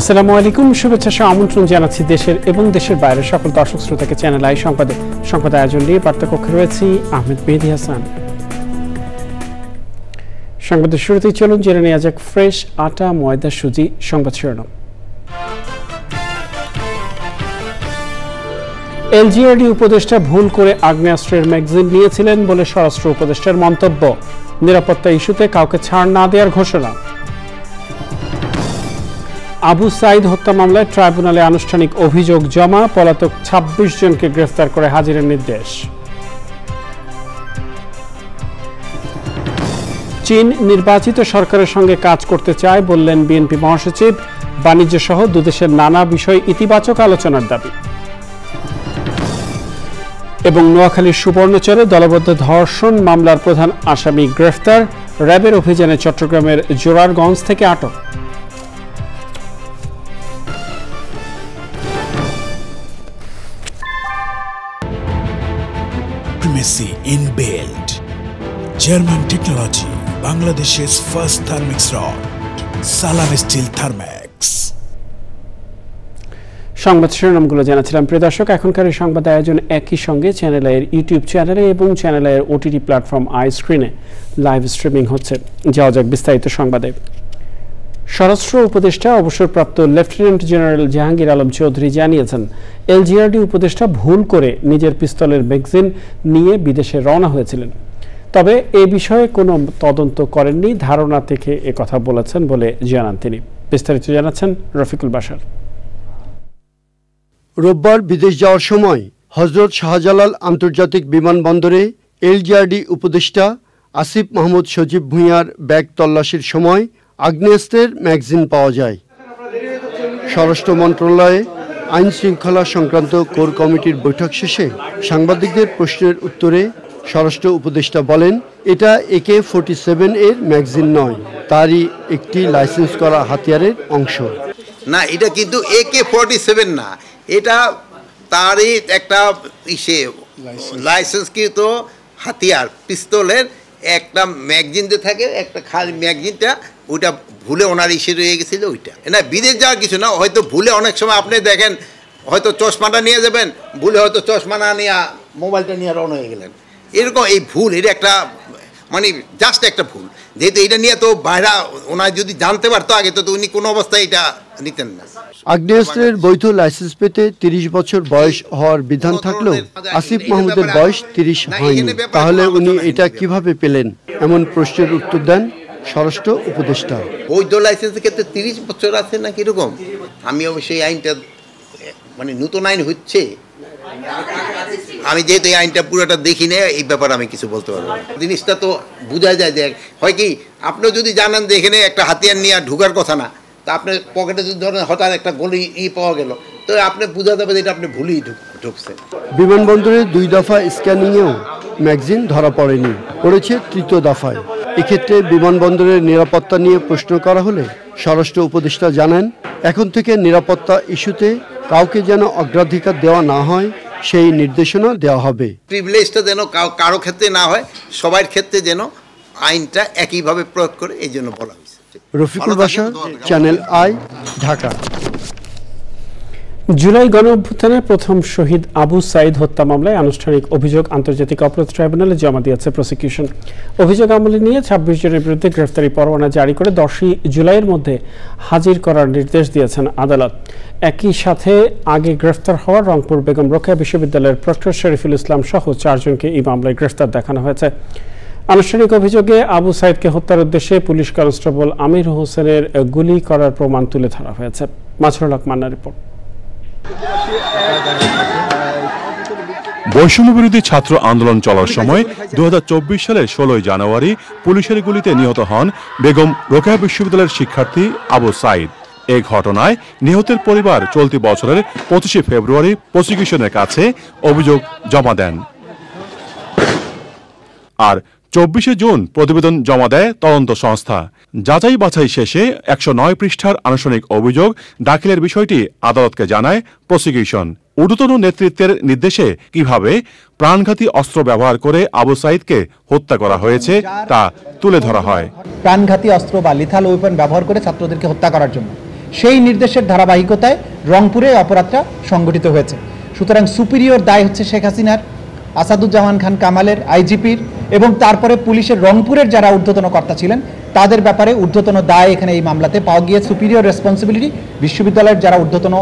আসসালামু আলাইকুম, শুভেচ্ছা সহ আমন্ত্রণ জানাচ্ছি দেশের এবং দেশের বাইরের সকল দর্শক শ্রোতাকে চ্যানেল আই সংবাদ আয়োজন নিয়ে বার্তাকক্ষে রয়েছি আহমেদ মেহেদী হাসান। সংবাদের শুরুতেই চলুন জেনে নেওয়া যাক ফ্রেশ আটা ময়দা সুজি সংবাদ শিরোনাম। এলজিআরডি উপদেষ্টা ভুল করে আগ্নেয়াস্ত্রের ম্যাগাজিন নিয়েছিলেন বলে স্বরাষ্ট্র উপদেষ্টার মন্তব্য। নিরাপত্তা ইস্যুতে কাউকে ছাড় না দেওয়ার ঘোষণা। আবু সাইদ হত্যা মামলায় ট্রাইব্যুনালে আনুষ্ঠানিক অভিযোগ জমা, পলাতক ২৬ জনকে গ্রেফতার করে হাজিরের নির্দেশ। চীন নির্বাচিত সরকারের সঙ্গে কাজ করতে চায় বললেন বিএনপি মহাসচিব। বাণিজ্য সহ দুদেশের নানা বিষয় ইতিবাচক আলোচনার দাবি। এবং নোয়াখালীর সুবর্ণচরে দলবদ্ধ ধর্ষণ মামলার প্রধান আসামি গ্রেফতার। র্যাবের অভিযানে চট্টগ্রামের জোরারগঞ্জ থেকে আটক। Inbuilt German technology, Bangladesh's first thermix rod, Salam Steel Thermax. সংবাদ শিরোনামগুলো জানাচ্ছিলাম প্রিয় দর্শক। এখনকার এই সংবাদ আয়োজন একই সঙ্গে চ্যানেল আইয়ের ইউটিউব চ্যানেলে এবং চ্যানেল আইয়ের ওটিটি প্ল্যাটফর্ম আই স্ক্রিনে লাইভ স্ট্রিমিং হচ্ছে। যাওয়া যাক বিস্তারিত সংবাদে। স্বরাষ্ট্র উপদেষ্টা অবসরপ্রাপ্ত লেফটেন্যান্ট জেনারেল জাহাঙ্গীর আলম চৌধুরী জানিয়েছেন, এলজিআরডি উপদেষ্টা ভুল করে নিজের পিস্তলের ম্যাগাজিন নিয়ে বিদেশে রওনা হয়েছিলেন। তবে এ বিষয়ে কোনো তদন্ত করেননি, ধারণা থেকে একথা বলেছেন বলে জানান তিনি। বিস্তারিত জানাচ্ছেন রফিকুল বাশার। রোববার বিদেশ যাওয়ার সময় হজরত শাহজালাল আন্তর্জাতিক বিমানবন্দরে এলজিআরডি উপদেষ্টা আসিফ মাহমুদ সজীব ভূঁইয়ার ব্যাগ তল্লাশির সময় আগ্নেয়াস্ত্রের ম্যাগাজিন পাওয়া যায়। স্বরাষ্ট্র মন্ত্রণালয়ে আইন শৃঙ্খলা সংক্রান্ত কোর কমিটির বৈঠক শেষে সাংবাদিকদের প্রশ্নের উত্তরে স্বরাষ্ট্র উপদেষ্টা বলেন, এটা AK-47 এর ম্যাগাজিন নয়, তারই একটি লাইসেন্স করা হাতিয়ারের অংশ। না, এটা কিন্তু AK-47 না, এটা তারই একটা লাইসেন্সকৃত হাতিয়ার পিস্তলের একটা ম্যাগাজিন যে থাকে, একটা খালি ম্যাগাজিনটা, ওইটা ভুলে ওনার ইসে রয়ে গেছিল। ওইটা না বিদেশ যাওয়ার কিছু না, হয়তো ভুলে অনেক সময় আপনি দেখেন হয়তো চশমাটা নিয়ে যাবেন, ভুলে হয়তো চশমা না নিয়ে মোবাইলটা নিয়ে রওনা হয়ে গেলেন। এরকম এই ভুল, এটা একটা মানে জাস্ট একটা ভুল। যেহেতু এটা নিয়ে তো বাইরা ওনার যদি জানতে পারতো আগে, তো উনি কোনো অবস্থায় এটা নিতেন না। আগ্নেয়াস্ত্রের বৈধ লাইসেন্স পেতে ৩০ বছর বয়স হওয়ার বিধান থাকলেও আসিফ মাহমুদের বয়স ৩০ হয়নি। তাহলে উনি এটা কিভাবে পেলেন? এমন প্রশ্নের উত্তর দেন স্বরাষ্ট্র উপদেষ্টা। বৈধ লাইসেন্সের ক্ষেত্রে ৩০ বছর আছে না কিরকম? আমি অবশ্যই আইনটা মানে নতুন আইন হচ্ছে, আমি যেহেতু এই আইনটা পুরোটা দেখি না, এই ব্যাপারে আমি কিছু বলতে পারবো না। জিনিসটা তো বোঝা যায় যে হয় কি, আপনি যদি জানেন যে এখানে একটা হাতিয়ার নিয়ে ঢুকার কথা না, তা আপনার পকেটে যদি ধরেন হঠাৎ একটা গলি পাওয়া গেল, তো আপনি বোঝা যাবে যে এটা আপনি ভুলেই ঢুকছেন। বিমানবন্দরে ২ দফা স্ক্যানিংয়েও ম্যাগাজিন ধরা পড়েনি, পড়েছে ৩য় দফায়। এক্ষেত্রে বিমানবন্দরের নিরাপত্তা নিয়ে প্রশ্ন করা হলে স্বরাষ্ট্র উপদেষ্টা জানান, এখন থেকে নিরাপত্তা ইস্যুতে কাউকে যেন অগ্রাধিকার দেওয়া না হয় সেই নির্দেশনা দেওয়া হবে। প্রিভিলেজটা যেন কারো ক্ষেত্রে না হয়, সবার ক্ষেত্রে যেন আইনটা একইভাবে প্রয়োগ করে, এই জন্য বলা হয়েছে। Rafiqul Bashar, channel I, Dhaka. July গণঅভ্যুত্থানে প্রথম শহীদ আবু সাইদ হত্যা মামলায় আনুষ্ঠানিক অভিযোগ আন্তর্জাতিক অপরাধ ট্রাইব্যুনালে জমা দিয়েছে প্রসিকিউশন। অভিযোগ আমলে নিয়ে ২৬ জনের বিরুদ্ধে গ্রেফতারি পরোয়ানা জারি করে ১০ই জুলাইয়ের মধ্যে হাজির করার নির্দেশ দিয়েছেন আদালত। একই সাথে আগে গ্রেফতার হওয়া রংপুর বেগম রোকেয়া বিশ্ববিদ্যালয়ের প্রক্টর শরীফুল ইসলাম সহ ৪ জনকে এই মামলায় গ্রেফতার দেখানো হয়েছে। আনুষ্ঠানিক অভিযোগে আবু সাইদকে হত্যার উদ্দেশ্যে পুলিশ কনস্টেবল আমির হোসেনের গুলি করার প্রমাণ তুলে ধরা হয়েছে। মাছরুল হক মান্নার রিপোর্ট। বৈষম্য বিরোধী ছাত্র আন্দোলন চলার সময় ২০২৪ সালের ১৬ জানুয়ারি পুলিশের গুলিতে নিহত হন বেগম রোকেয়া বিশ্ববিদ্যালয়ের শিক্ষার্থী আবু সাইদ। এ ঘটনায় নিহতের পরিবার চলতি বছরের 25 ফেব্রুয়ারি প্রসিকিউশনের কাছে অভিযোগ জমা দেন। আর 24 জুন প্রতিবেদন জমা দেয় তদন্ত সংস্থা। যাচাই বাছাই শেষে 109 পৃষ্ঠার আনুষ্ঠানিক অভিযোগ দাখিলের বিষয়টি আদালতকে জানায় প্রসিকিউশন। ঊর্ধ্বতন নেতৃত্বের নির্দেশে কিভাবে প্রাণঘাতী অস্ত্র ব্যবহার করে আবু সাঈদকে হত্যা করা হয়েছে তা তুলে ধরা হয়। প্রাণঘাতী অস্ত্র বা লিথাল ওয়েপন ব্যবহার করে ছাত্রদেরকে হত্যা করার জন্য সেই নির্দেশের ধারাবাহিকতায় রংপুরে অপরাধটা সংগঠিত হয়েছে। সুতরাং সুপিরিয়র দায় হচ্ছে শেখ হাসিনার, আসাদুজ্জামান খান কামালের, আইজিপির এবং তারপরে পুলিশের রংপুরের যারা ঊর্ধ্বতন কর্তা ছিলেন তাদের ব্যাপারে ঊর্ধ্বতন দায় এখানে এই মামলাতে পাওয়া গিয়ে। সুপিরিয়র রেসপন্সিবিলিটি বিশ্ববিদ্যালয়ের যারা ঊর্ধ্বতন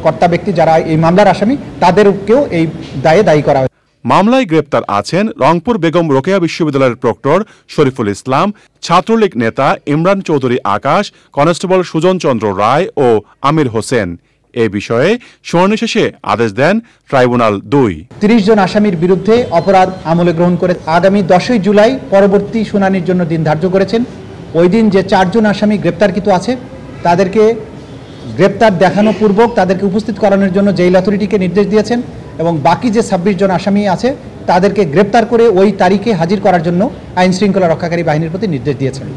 কর্তা ব্যক্তি যারা এই মামলার আসামি তাদেরকেও এই দায়ে দায়ী করা হয়। মামলায় গ্রেপ্তার আছেন রংপুর বেগম রোকেয়া বিশ্ববিদ্যালয়ের প্রক্টর শরীফুল ইসলাম, ছাত্রলীগ নেতা ইমরান চৌধুরী আকাশ, কনস্টেবল সুজন চন্দ্র রায় ও আমির হোসেন। এ বিষয়ে শুনানি শেষে আদেশ দেন ট্রাইব্যুনাল 2। 30 জন আসামির বিরুদ্ধে অপরাধ আমলে গ্রহণ করে আগামী 10 জুলাই পরবর্তী শুনানির জন্য দিন ধার্য করেছেন। ওই দিন যে 4 জন আসামি গ্রেপ্তারকৃত আছে তাদেরকে গ্রেপ্তার দেখানো পূর্বক তাদেরকে উপস্থিত করানোর জন্য জেল অথরিটিকে নির্দেশ দিয়েছেন এবং বাকি যে 26 জন আসামি আছে তাদেরকে গ্রেপ্তার করে ওই তারিখে হাজির করার জন্য আইন শৃঙ্খলা রক্ষাকারী বাহিনীর প্রতি নির্দেশ দিয়েছেন।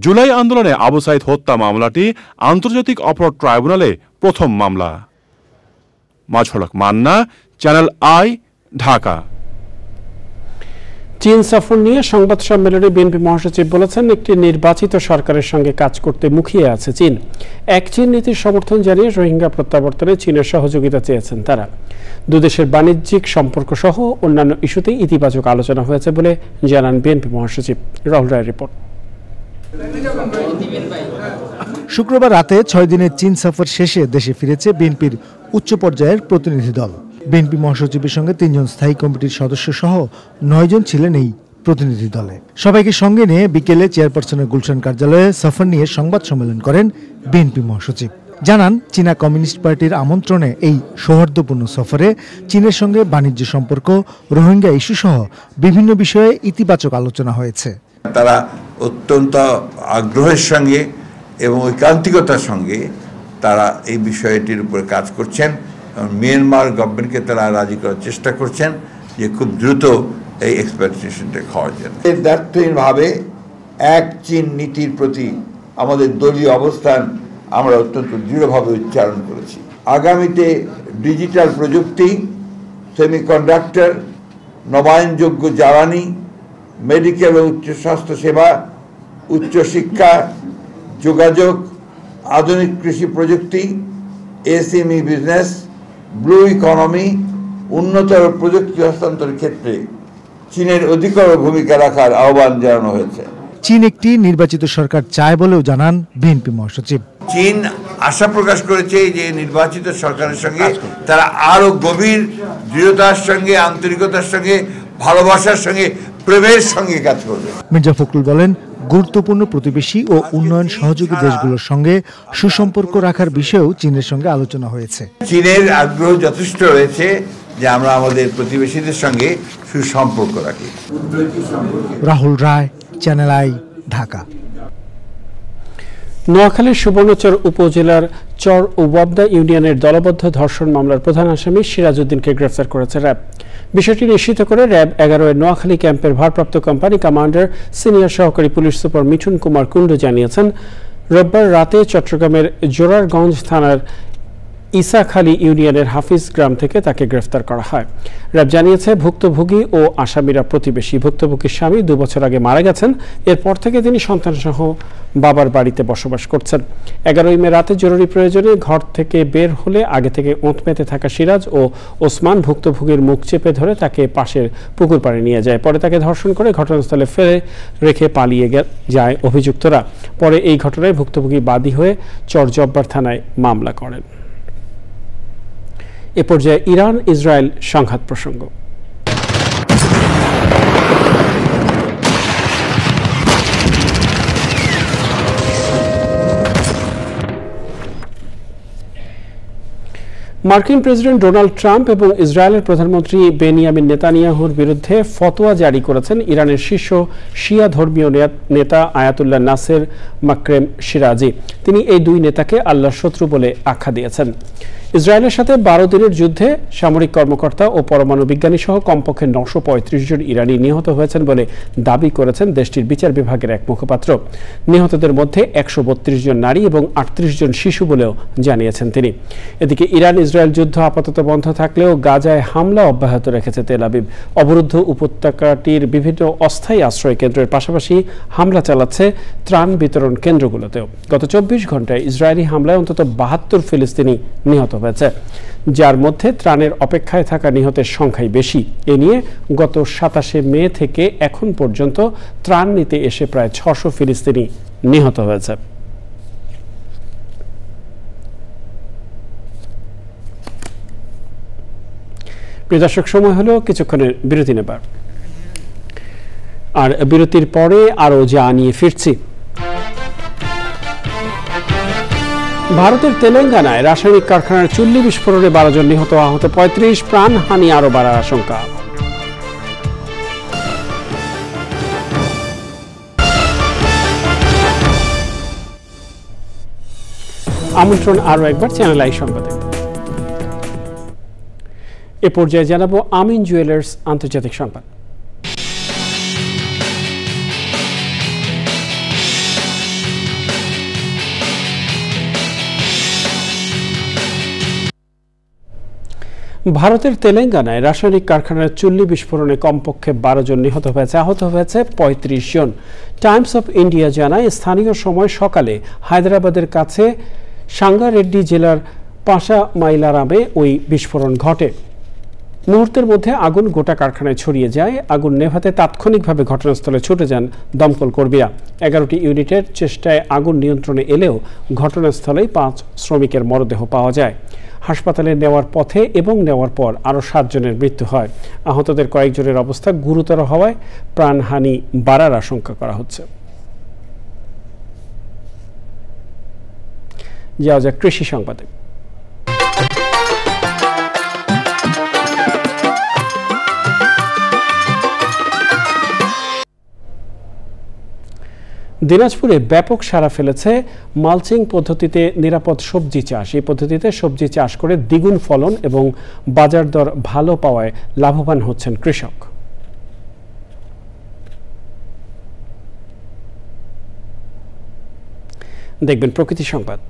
জুলাই আন্দোলনে আবু সাঈদ হত্যা মামলাটি আন্তর্জাতিক অপরাধ ট্রাইব্যুনালে প্রথম মামলা। মাঝহলক মান্না, চ্যানেল আই, ঢাকা। চীন সফর নিয়ে সংবাদ সম্মেলনে বিএনপি মহাসচিব বলেছেন, একটি নির্বাচিত সরকারের সঙ্গে কাজ করতে মুখিয়ে আছে চীন। এক চীন নীতির সমর্থন জানিয়ে রোহিঙ্গা প্রত্যাবর্তনে চীনের সহযোগিতা চেয়েছেন তারা। দুদেশের বাণিজ্যিক সম্পর্ক সহ অন্যান্য ইস্যুতে ইতিবাচক আলোচনা হয়েছে বলে জানান বিএনপি মহাসচিব। রাহুল রায়ের রিপোর্ট। শুক্রবার রাতে 6 দিনের চীন সফর শেষে দেশে ফিরেছে বিএনপির উচ্চ পর্যায়ের প্রতিনিধি দল। বিএনপি মহাসচিবের সঙ্গে 3 জন স্থায়ী কমিটির সদস্য সহ 9 জন ছিলেন এই প্রতিনিধি দলে। সবাইকে সঙ্গে নিয়ে বিকেলে চেয়ারপারসনের গুলশান কার্যালয়ে সফর নিয়ে সংবাদ সম্মেলন করেন বিএনপি মহাসচিব। জানান, চীনা কমিউনিস্ট পার্টির আমন্ত্রণে এই সৌহার্দ্যপূর্ণ সফরে চীনের সঙ্গে বাণিজ্য সম্পর্ক, রোহিঙ্গা ইস্যু সহ বিভিন্ন বিষয়ে ইতিবাচক আলোচনা হয়েছে। তারা অত্যন্ত আগ্রহের সঙ্গে এবং ঐকান্তিকতার সঙ্গে তারা এই বিষয়টির উপর কাজ করছেন। মিয়ানমার গভর্নমেন্টকে তারা রাজি করার চেষ্টা করছেন যে খুব দ্রুত এই এক্সপেক্টেশনটা খাওয়ার জন্য। দ্ব্যর্থহীনভাবে এক চীন নীতির প্রতি আমাদের দলীয় অবস্থান আমরা অত্যন্ত দৃঢ়ভাবে উচ্চারণ করেছি। আগামীতে ডিজিটাল প্রযুক্তি, সেমিকন্ডাক্টর, নবায়নযোগ্য জ্বালানি, মেডিকেল ও উচ্চ স্বাস্থ্য সেবা, উচ্চশিক্ষা, যোগাযোগ, আধুনিক কৃষি প্রযুক্তি, এসএমই বিজনেস, ব্লু ইকোনমি, উন্নতর প্রযুক্তি হস্তান্তরের ক্ষেত্রে চীনের অধিকতর ভূমিকা রাখার আহ্বান জানানো হয়েছে। চীন একটি নির্বাচিত সরকার চায় বলেও জানান বিএনপি মহাসচিব। চীন আশা প্রকাশ করেছে যে নির্বাচিত সরকারের সঙ্গে তারা আরো গভীর দৃঢ়তার সঙ্গে, আন্তরিকতার সঙ্গে, ভালোবাসার সঙ্গে, প্রেমের সঙ্গে কাজ করবে। মির্জা ফখরুল বলেন, গুরুত্বপূর্ণ প্রতিবেশী ও উন্নয়ন সহযোগী দেশগুলোর সঙ্গে সুসম্পর্ক রাখার বিষয়েও চীনের সঙ্গে আলোচনা হয়েছে। চীনের আগ্রহ যথেষ্ট রয়েছে যে আমরা আমাদের প্রতিবেশীদের সঙ্গে সুসম্পর্ক রাখি। রাহুল রায়, চ্যানেল আই, ঢাকা। নোয়াখালীর সুবর্ণচর উপজেলার চর ও ওয়াবদা ইউনিয়নের দলবদ্ধ ধর্ষণ মামলার প্রধান আসামি সিরাজউদ্দিনকে গ্রেফতার করেছে র্যাব। বিষয়টি নিশ্চিত করে র্যাব 11 এর নোয়াখালী ক্যাম্পের ভারপ্রাপ্ত কোম্পানি কমান্ডার সিনিয়র সহকারী পুলিশ সুপার মিঠুন কুমার কুণ্ডু জানিয়েছেন, রোববার রাতে চট্টগ্রামের জোরারগঞ্জ থানার ইসাখালী ইউনিয়নের হাফিজ গ্রাম থেকে তাকে গ্রেফতার করা হয়। র্যাব জানিয়েছে, ভুক্তভোগী ও আসামিরা প্রতিবেশী। ভুক্তভোগীর স্বামী 2 বছর আগে মারা গেছেন। এরপর থেকে তিনি সন্তানসহ বাবার বাড়িতে বসবাস করছেন। 11 মে রাতে জরুরি প্রয়োজনে ঘর থেকে বের হলে আগে থেকে ওঁত পেতে থাকা সিরাজ ও ওসমান ভুক্তভোগীর মুখ চেপে ধরে তাকে পাশের পুকুর পাড়ে নিয়ে যায়। পরে তাকে ধর্ষণ করে ঘটনাস্থলে ফেলে রেখে পালিয়ে যায় অভিযুক্তরা। পরে এই ঘটনায় ভুক্তভোগী বাদী হয়ে চরজব্বার থানায় মামলা করেন। এ পর্যায়ে ইরান ইসরায়েল সংঘাত প্রসঙ্গ। মার্কিন প্রেসিডেন্ট ডোনাল্ড ট্রাম্প এবং ইসরায়েলের প্রধানমন্ত্রী বেনিয়ামিন নেতানিয়াহুর বিরুদ্ধে ফতোয়া জারি করেছেন ইরানের শীর্ষ শিয়া ধর্মীয় নেতা আয়াতুল্লাহ নাসের মাকরেম শিরাজি। তিনি এই দুই নেতাকে আল্লাহর শত্রু বলে আখ্যা দিয়েছেন। ইসরায়েলের সাথে 12 দিনের যুদ্ধে সামরিক কর্মকর্তা ও পরমাণু বিজ্ঞানী সহ কমপক্ষে 935 জন ইরানি নিহত হয়েছেন বলে দাবি করেছেন দেশটির বিচার বিভাগের এক মুখপাত্র। নিহতদের মধ্যে 132 জন নারী এবং 38 জন শিশু বলেও জানিয়েছেন তিনি। এদিকে ইরান ইসরায়েল যুদ্ধ আপাতত বন্ধ থাকলেও গাজায় হামলা অব্যাহত রেখেছে তেল আবিব। অবরুদ্ধ উপত্যকাটির বিভিন্ন অস্থায়ী আশ্রয় কেন্দ্রের পাশাপাশি হামলা চালাচ্ছে ত্রাণ বিতরণ কেন্দ্রগুলোতেও। গত 24 ঘন্টায় ইসরায়েলি হামলায় অন্তত 72 ফিলিস্তিনি নিহত হয়েছে, যার মধ্যে ত্রাণের অপেক্ষায় থাকা নিহতের সংখ্যাই বেশি। এ নিয়ে গত 27 মে থেকে এখন পর্যন্ত ত্রাণ নিতে এসে প্রায় 600 ফিলিস্তিনি নিহত হয়েছে। প্রিয় দর্শক, সময় হলো কিছুক্ষণের বিরতি নেবার, আর বিরতির পরে আরো যা নিয়ে ফিরছি। ভারতের তেলেঙ্গানায় রাসায়নিক কারখানার চুল্লি বিস্ফোরণে 12 জন নিহত, আহত 35, প্রাণহানি আরো বাড়ার আশঙ্কা। আমন্ত্রণ আরো একবার চ্যানেল আই সংবাদে। এ পর্যায়ে জানাবো আমিন জুয়েলার্স আন্তর্জাতিক সংবাদ। ভারতের তেলেঙ্গানায় রাসায়নিক কারখানার চুল্লি বিস্ফোরণে কমপক্ষে 12 জন নিহত হয়েছে, আহত হয়েছে 35 জন। টাইমস অফ ইন্ডিয়া জানায় স্থানীয় সময় সকালে হায়দ্রাবাদের কাছে সাঙ্গারেড্ডি জেলার পাশামাইলারামে ওই বিস্ফোরণ ঘটে। মুহূর্তের মধ্যে আগুন গোটা কারখানায় ছড়িয়ে যায়। আগুন নেভাতে তাৎক্ষণিকভাবে ঘটনাস্থলে ছুটে যান দমকল কর্মীরা। 11টি ইউনিটের চেষ্টায় আগুন নিয়ন্ত্রণে এলেও ঘটনাস্থলেই 5 শ্রমিকের মরদেহ পাওয়া যায়। হাসপাতালে নেওয়ার পথে এবং নেওয়ার পর আরও 7 জনের মৃত্যু হয়। আহতদের কয়েকজনের অবস্থা গুরুতর হওয়ায় প্রাণহানি বাড়ার আশঙ্কা করা হচ্ছে। যাওয়া যাক কৃষি সংবাদে। দিনাজপুরে ব্যাপক সাড়া ফেলেছে মালচিং পদ্ধতিতে নিরাপদ সবজি চাষ। এই পদ্ধতিতে সবজি চাষ করে দ্বিগুণ ফলন এবং বাজার দর ভালো পাওয়ায় লাভবান হচ্ছেন কৃষক। দেখবেন প্রকৃতি সংবাদ।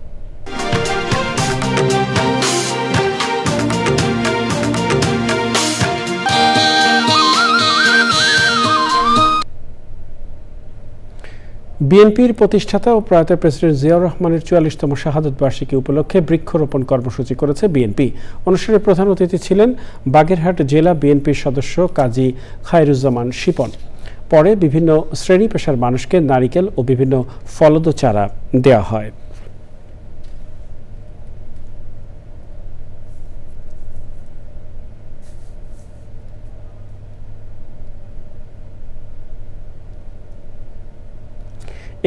বিএনপির প্রতিষ্ঠাতা ও প্রয়াত প্রেসিডেন্ট জিয়াউর রহমানের 44তম শাহাদত বার্ষিকী উপলক্ষে বৃক্ষরোপণ কর্মসূচি করেছে বিএনপি। অনুষ্ঠানে প্রধান অতিথি ছিলেন বাগেরহাট জেলা বিএনপির সদস্য কাজী খায়রুজ্জামান শিপন। পরে বিভিন্ন শ্রেণী পেশার মানুষকে নারিকেল ও বিভিন্ন ফলদ চারা দেওয়া হয়।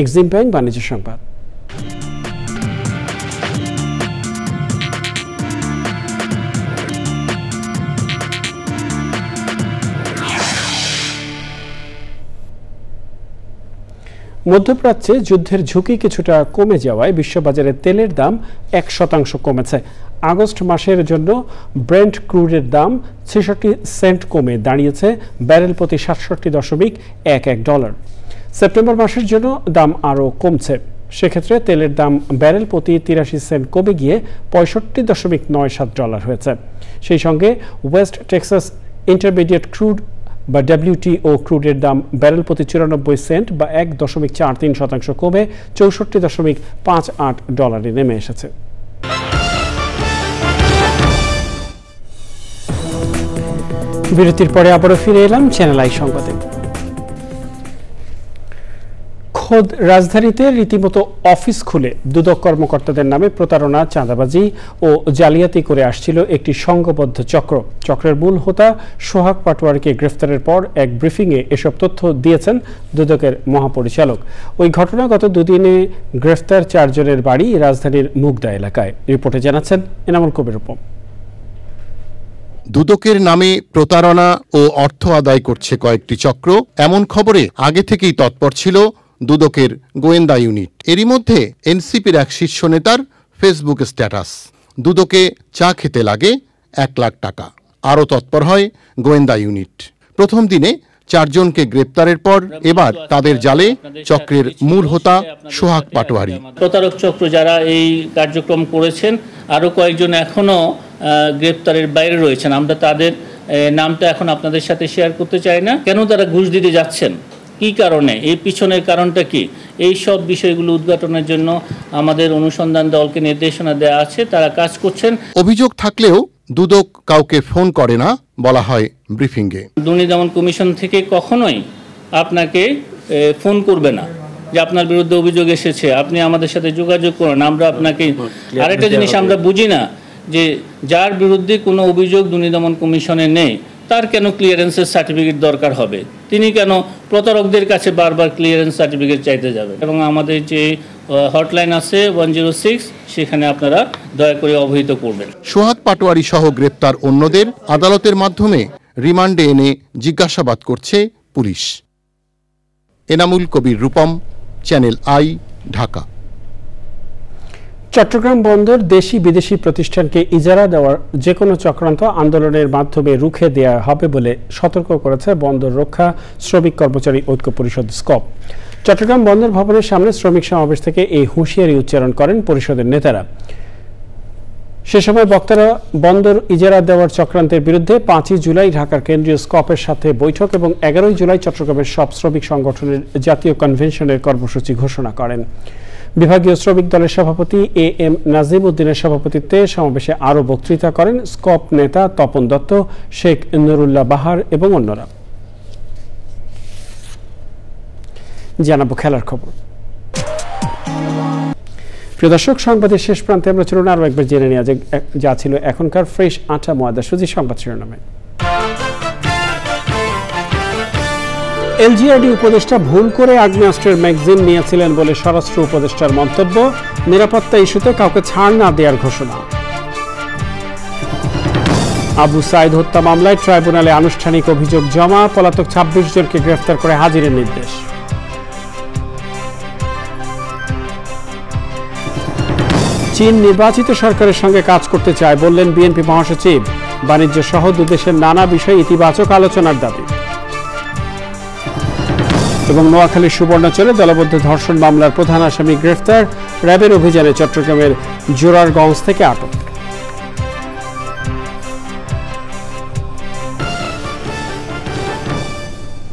এক্সিম ব্যাংক বাণিজ্য সংবাদ। মধ্যপ্রাচ্যে যুদ্ধের ঝুঁকি কিছুটা কমে যাওয়ায় বিশ্ববাজারে তেলের দাম 1% কমেছে। আগস্ট মাসের জন্য ব্রেন্ট ক্রুডের দাম 66 সেন্ট কমে দাঁড়িয়েছে ব্যারেল প্রতি 67.11 ডলার। সেপ্টেম্বর মাসের জন্য দাম আরও কমছে। সেক্ষেত্রে তেলের দাম ব্যারেল প্রতি 83 সেন্ট কমে গিয়ে 65.97 ডলার হয়েছে। সেই সঙ্গে ওয়েস্ট টেক্সাস ইন্টারমিডিয়েট ক্রুড বা WTO ক্রুডের দাম ব্যারেল প্রতি 94 সেন্ট বা 1.43% কমে 64.58 ডলারে নেমে এসেছে। বিরতির পরে আবারও ফিরে এলাম চ্যানেল আই সংবাদে। খোদ রাজধানীতে রীতিমতো অফিস খুলে দুদক কর্মকর্তাদের নামে প্রতারণা, চাঁদাবাজি ও জালিয়াতি করে আসছিল একটি সংঘবদ্ধ চক্র। চক্রের মূল হোতা সোহাগ পাটোয়ারিকে গ্রেফতারের পর এক ব্রিফিংয়ে এসব তথ্য দিয়েছেন দুদকের মহাপরিচালক। ওই ঘটনা গত দুদিনে গ্রেফতার 4 জনের বাড়ি রাজধানীর মুগদা এলাকায়। রিপোর্টে জানাচ্ছেন এনামুল কবির উপম। দুদকের নামে প্রতারণা ও অর্থ আদায় করছে কয়েকটি চক্র, এমন খবরে আগে থেকেই তৎপর ছিল দুদকের গোয়েন্দা ইউনিট। এরই মধ্যে এনসিপির এক শীর্ষ নেতার ফেসবুক স্ট্যাটাস, দুদকে চা খেতে লাগে 1 লাখ টাকা। আরও তৎপর হয় গোয়েন্দা ইউনিট। প্রথম দিনে 4 জনকে গ্রেপ্তারের পর এবার তাদের জালে চক্রের মূল হোতা সোহাগ পাটোয়ারি। প্রতারক চক্র যারা এই কার্যক্রম করেছেন আরও কয়েকজন এখনও গ্রেপ্তারের বাইরে রয়েছেন। আমরা তাদের নামটা এখন আপনাদের সাথে শেয়ার করতে চাই না। কেন তারা ঘুষ দিতে যাচ্ছেন, কি কারণে, এই পিছনের কারণটা কি, এই সব বিষয়গুলো উদ্ঘাটনের জন্য আমাদের অনুসন্ধান দলকে নির্দেশনা দেওয়া আছে, তারা কাজ করছেন। অভিযোগ থাকলেও দুদক কাউকে ফোন করে না বলা হয় ব্রিফিংয়ে। দুর্নীতি দমন কমিশন থেকে কখনোই আপনাকে ফোন করবে না যে আপনার বিরুদ্ধে অভিযোগ এসেছে, আপনি আমাদের সাথে যোগাযোগ করুন, আমরা আপনাকে। আরেকটা জিনিস আমরা বুঝি না যে যার বিরুদ্ধে কোনো অভিযোগ দুর্নীতি দমন কমিশনে নেই তার কেন ক্লিয়ারেন্সের সার্টিফিকেট দরকার হবে, তিনি কেন প্রতারকদের কাছে বারবার ক্লিয়ারেন্স সার্টিফিকেট চাইতে যাবে। এবং আমাদের যে হটলাইন আছে 106, সেখানে আপনারা দয়া করে অবহিত করবেন। সোহাগ পাটোয়ারি সহ গ্রেপ্তার অন্যদের আদালতের মাধ্যমে রিমান্ডে এনে জিজ্ঞাসাবাদ করছে পুলিশ। Enamul Kabir Rupam, channel I, Dhaka. চট্টগ্রাম বন্দর দেশি বিদেশি প্রতিষ্ঠানকে ইজারা দেওয়ার যে কোনো চক্রান্ত আন্দোলনের মাধ্যমে রুখে দেওয়া হবে বলে সতর্ক করেছে বন্দর রক্ষা শ্রমিক কর্মচারী ঐক্য পরিষদ স্কপ। চট্টগ্রাম বন্দর ভবনের সামনে শ্রমিক সমাবেশ থেকে এই হুঁশিয়ারি উচ্চারণ করেন পরিষদের নেতারা। সে সময় বক্তারা বন্দর ইজারা দেওয়ার চক্রান্তের বিরুদ্ধে 5ই জুলাই ঢাকার কেন্দ্রীয় স্কপের সাথে বৈঠক এবং 11ই জুলাই চট্টগ্রামের সব শ্রমিক সংগঠনের জাতীয় কনভেনশনের কর্মসূচি ঘোষণা করেন। বিভাগীয় শ্রমিক দলের সভাপতি AM নাজিম উদ্দিনের সভাপতিত্বে সমাবেশে আরও বক্তৃতা করেন স্কপ নেতা তপন দত্ত, শেখ নুরুল্লাহ বাহার এবং অন্যরা। জানাবো খেলার খবর। প্রিয় দর্শক, সংবাদের শেষ প্রান্তে আমরা চলুন আরও একবার জেনে নেওয়া যা ছিল এখনকার ফ্রেশ আটা ময়দা সুজি সংবাদ শিরোনামে। এলজিআরডি উপদেষ্টা ভুল করে আগ্নেয়াস্ত্রের ম্যাগাজিন নিয়েছিলেন বলে স্বরাষ্ট্র উপদেষ্টার মন্তব্য। নিরাপত্তা ইস্যুতে কাউকে ছাড় না দেওয়ার ঘোষণা। আবু সাইদ হত্যা মামলায় ট্রাইব্যুনালে আনুষ্ঠানিক অভিযোগ জমা। পলাতক 26 জনকে গ্রেফতার করে হাজিরের নির্দেশ। চীন নির্বাচিত সরকারের সঙ্গে কাজ করতে চায় বললেন বিএনপি মহাসচিব। বাণিজ্য সহ দুদেশের নানা বিষয়ে ইতিবাচক আলোচনার দাবি। এবং নোয়াখালীর সুবর্ণচরে দলবদ্ধ ধর্ষণ মামলার প্রধান আসামি গ্রেফতার। র্যাবের অভিযানে চট্টগ্রামের জোরারগঞ্জ থেকে আটক।